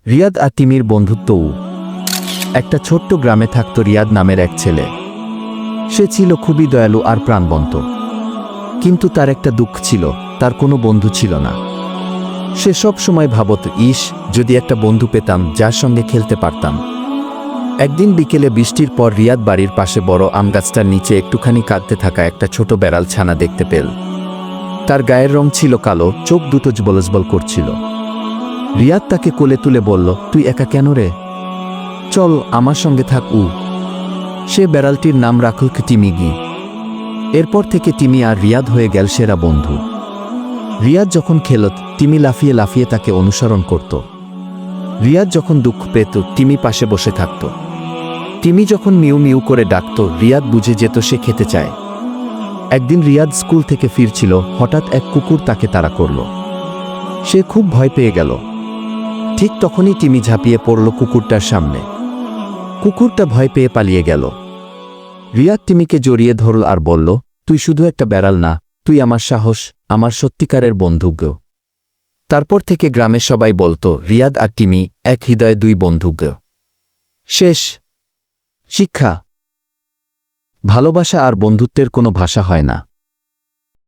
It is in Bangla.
রিয়াদ আর তিমির বন্ধুত্বও। একটা ছোট্ট গ্রামে থাকত রিয়াদ নামের এক ছেলে। সে ছিল খুবই দয়ালু আর প্রাণবন্ত। কিন্তু তার একটা দুঃখ ছিল, তার কোনো বন্ধু ছিল না। সে সব সময় ভাবত, ইস, যদি একটা বন্ধু পেতাম যার সঙ্গে খেলতে পারতাম। একদিন বিকেলে বৃষ্টির পর রিয়াদ বাড়ির পাশে বড় আমগাছটার নিচে একটুখানি কাঁদতে থাকা একটা ছোট বেড়াল ছানা দেখতে পেল। তার গায়ের রং ছিল কালো, চোখ দুটো জ্বলজ্বল করছিল। রিয়াদ তাকে কোলে তুলে বলল, তুই একা কেন রে? চল আমার সঙ্গে থাক। সে বেড়ালটির নাম রাখল টিমিগি। এরপর থেকে টিমি আর রিয়াদ হয়ে গেল সেরা বন্ধু। রিয়াদ যখন খেলত, টিমি লাফিয়ে লাফিয়ে তাকে অনুসরণ করত। রিয়াদ যখন দুঃখ পেত, টিমি পাশে বসে থাকত। টিমি যখন মিউ মিউ করে ডাকত, রিয়াদ বুঝে যেত সে খেতে চায়। একদিন রিয়াদ স্কুল থেকে ফিরছিল, হঠাৎ এক কুকুর তাকে তাড়া করল। সে খুব ভয় পেয়ে গেল। ঠিক তখনই টিমি ঝাঁপিয়ে পড়ল কুকুরটার সামনে। কুকুরটা ভয় পেয়ে পালিয়ে গেল। রিয়াদ টিমিকে জড়িয়ে ধরল আর বলল, তুই শুধু একটা বেড়াল না, তুই আমার সাহস, আমার সত্যিকারের বন্ধু। তারপর থেকে গ্রামের সবাই বলতো, রিয়াদ আর টিমি এক হৃদয়ে দুই বন্ধু। শেষ। শিক্ষা: ভালোবাসা আর বন্ধুত্বের কোনো ভাষা হয় না।